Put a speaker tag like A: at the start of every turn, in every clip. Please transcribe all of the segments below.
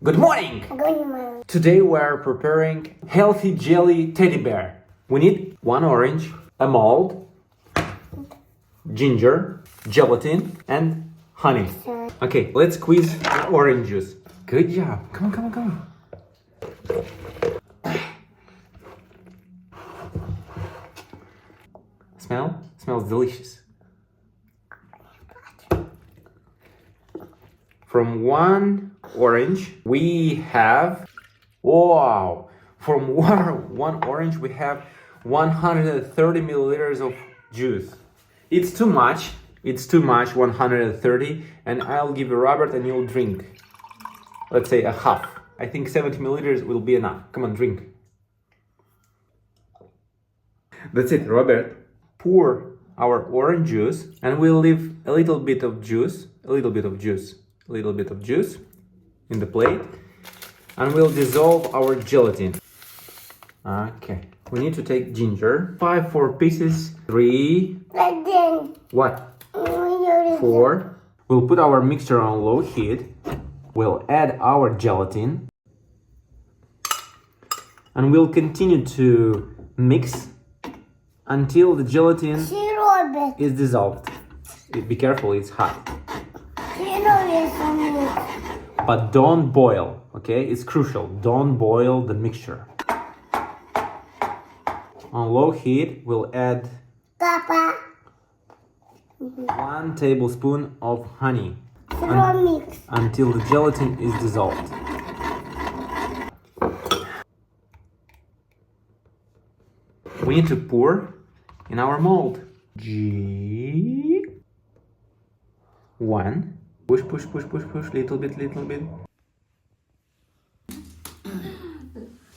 A: Good morning!
B: Good morning.
A: Today we are preparing healthy jelly teddy bear. We need 1 orange, a mold, ginger, gelatin, and honey. Okay, let's squeeze the orange juice. Good job. Come on. Smell? Smells delicious. From 1 orange, we have, wow! From one orange, we have 130 milliliters of juice. It's too much, 130, and I'll give you Robert and you'll drink. Let's say a half. I think 70 milliliters will be enough. Come on, drink. That's it, Robert. Pour our orange juice, and we'll leave a little bit of juice in the plate, and we'll dissolve our gelatin. Okay, we need to take ginger. 4 pieces. 3. What? 4. We'll put our mixture on low heat. We'll add our gelatin, and we'll continue to mix until the gelatin is dissolved. Be careful, it's hot. But don't boil, okay? It's crucial. Don't boil the mixture. On low heat, we'll add 1 tablespoon of honey until the gelatin is dissolved. We need to pour in our mold. G1. Push, little bit.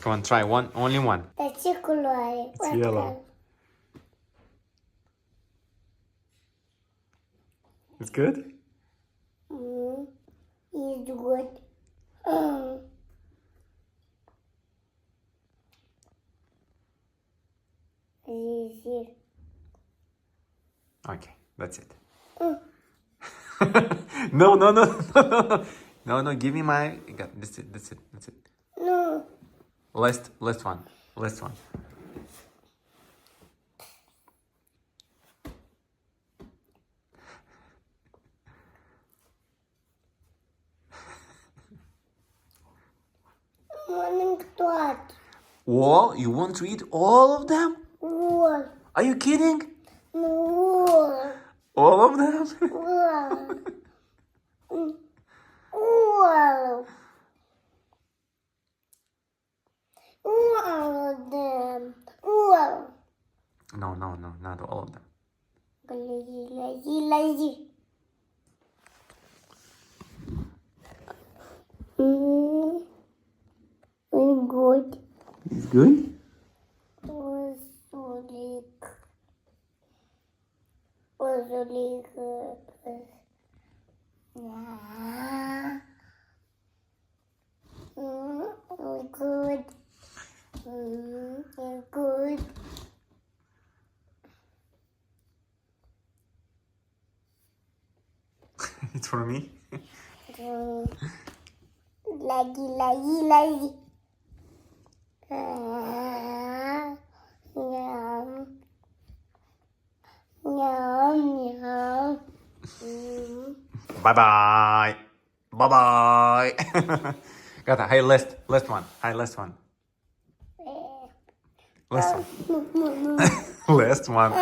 A: Come on, try one, only one.
B: It's yellow.
A: It's yellow. It's good?
B: It's good. Easy.
A: Okay, that's it. No, give me my. That's it.
B: No.
A: Last one.
B: Morning thought.
A: All? You want to eat all of them?
B: All.
A: Are you kidding?
B: All.
A: All of them?
B: All. All of them. All.
A: No, not all of them.
B: Lazy. Good.
A: It's good?
B: Was really good. Yeah. Good. Good.
A: It's for me?
B: Lazy. Yum.
A: Bye. Got it. Hey, last one. Last one. Last one.